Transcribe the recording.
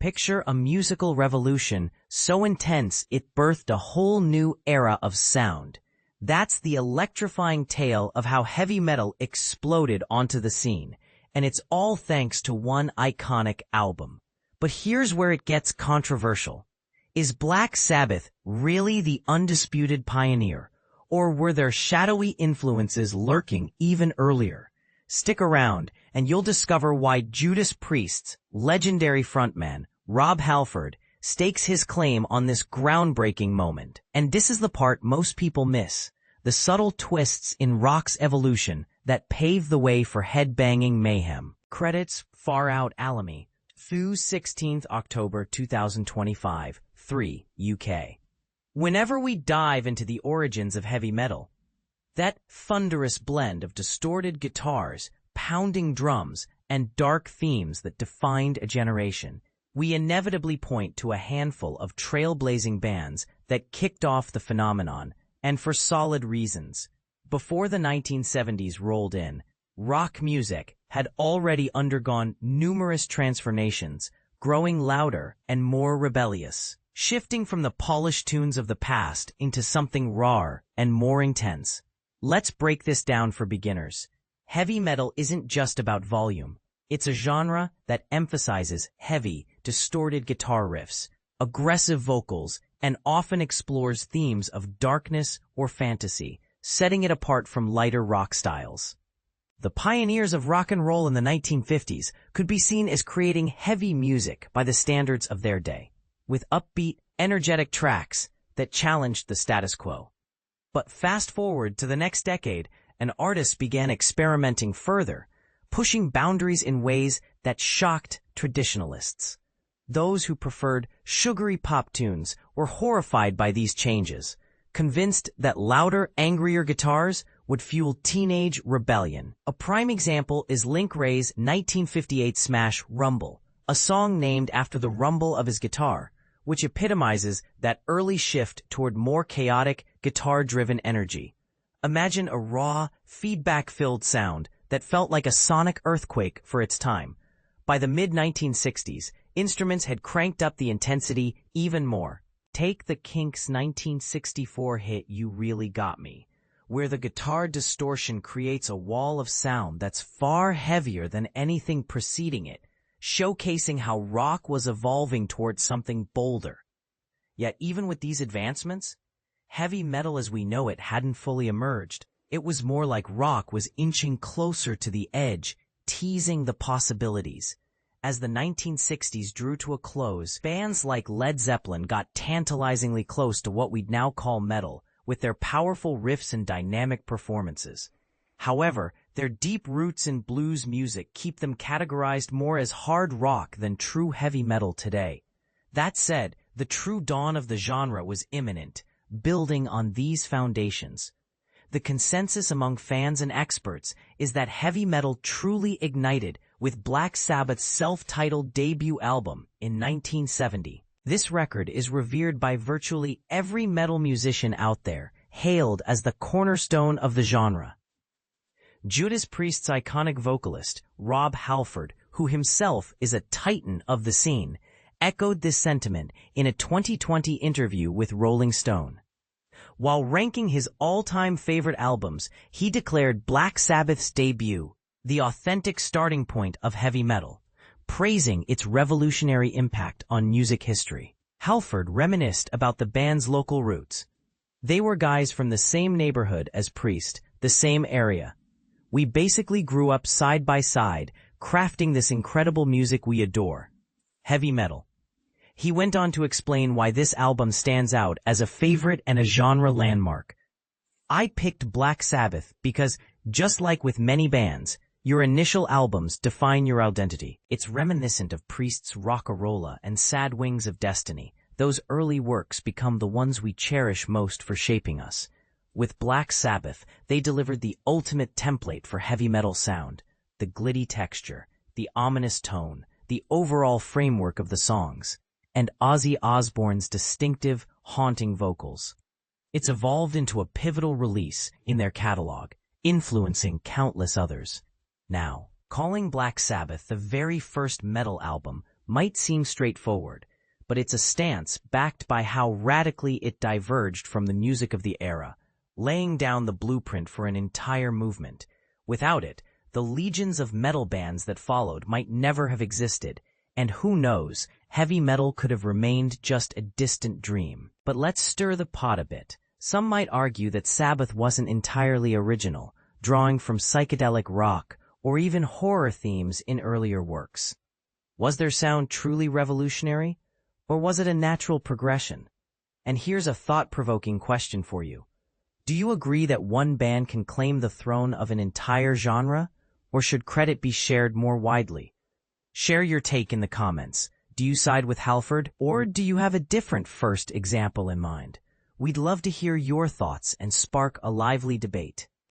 Picture a musical revolution so intense it birthed a whole new era of sound. That's the electrifying tale of how heavy metal exploded onto the scene, and it's all thanks to one iconic album. But here's where it gets controversial. Is Black Sabbath really the undisputed pioneer, or were there shadowy influences lurking even earlier? Stick around, and you'll discover why Judas Priest's legendary frontman, Rob Halford, stakes his claim on this groundbreaking moment. And this is the part most people miss, the subtle twists in rock's evolution that pave the way for headbanging mayhem. Credits: Far Out Alamy, 16th October 2025, 3, UK. Whenever we dive into the origins of heavy metal, that thunderous blend of distorted guitars, pounding drums, and dark themes that defined a generation, we inevitably point to a handful of trailblazing bands that kicked off the phenomenon, and for solid reasons. Before the 1970s rolled in, rock music had already undergone numerous transformations, growing louder and more rebellious, shifting from the polished tunes of the past into something raw and more intense. Let's break this down for beginners. Heavy metal isn't just about volume. It's a genre that emphasizes heavy, distorted guitar riffs, aggressive vocals, and often explores themes of darkness or fantasy, setting it apart from lighter rock styles. The pioneers of rock and roll in the 1950s could be seen as creating heavy music by the standards of their day, with upbeat, energetic tracks that challenged the status quo. But fast forward to the next decade, and artists began experimenting further, pushing boundaries in ways that shocked traditionalists. Those who preferred sugary pop tunes were horrified by these changes, convinced that louder, angrier guitars would fuel teenage rebellion. A prime example is Link Wray's 1958 smash Rumble, a song named after the rumble of his guitar, which epitomizes that early shift toward more chaotic, guitar-driven energy. Imagine a raw, feedback-filled sound that felt like a sonic earthquake for its time. By the mid-1960s, instruments had cranked up the intensity even more. Take the Kinks' 1964 hit You Really Got Me, where the guitar distortion creates a wall of sound that's far heavier than anything preceding it, showcasing how rock was evolving towards something bolder. Yet even with these advancements, heavy metal as we know it hadn't fully emerged. It was more like rock was inching closer to the edge, teasing the possibilities. As the 1960s drew to a close, bands like Led Zeppelin got tantalizingly close to what we'd now call metal, with their powerful riffs and dynamic performances. However, their deep roots in blues music keep them categorized more as hard rock than true heavy metal today. That said, the true dawn of the genre was imminent, building on these foundations. The consensus among fans and experts is that heavy metal truly ignited with Black Sabbath's self-titled debut album in 1970. This record is revered by virtually every metal musician out there, hailed as the cornerstone of the genre. Judas Priest's iconic vocalist, Rob Halford, who himself is a titan of the scene, echoed this sentiment in a 2020 interview with Rolling Stone. While ranking his all-time favorite albums, he declared Black Sabbath's debut the authentic starting point of heavy metal, praising its revolutionary impact on music history. Halford reminisced about the band's local roots. They were guys from the same neighborhood as Priest, the same area. We basically grew up side by side, crafting this incredible music we adore. Heavy metal. He went on to explain why this album stands out as a favorite and a genre landmark. I picked Black Sabbath because, just like with many bands, your initial albums define your identity. It's reminiscent of Priest's Rock-a-Rolla and Sad Wings of Destiny. Those early works become the ones we cherish most for shaping us. With Black Sabbath, they delivered the ultimate template for heavy metal sound, the gritty texture, the ominous tone, the overall framework of the songs, and Ozzy Osbourne's distinctive, haunting vocals. It's evolved into a pivotal release in their catalog, influencing countless others. Now, calling Black Sabbath the very first metal album might seem straightforward, but it's a stance backed by how radically it diverged from the music of the era, laying down the blueprint for an entire movement. Without it, the legions of metal bands that followed might never have existed, and who knows, heavy metal could have remained just a distant dream. But let's stir the pot a bit. Some might argue that Sabbath wasn't entirely original, drawing from psychedelic rock or even horror themes in earlier works. Was their sound truly revolutionary, or was it a natural progression? And here's a thought-provoking question for you. Do you agree that one band can claim the throne of an entire genre, or should credit be shared more widely? Share your take in the comments. Do you side with Halford, or do you have a different first example in mind? We'd love to hear your thoughts and spark a lively debate.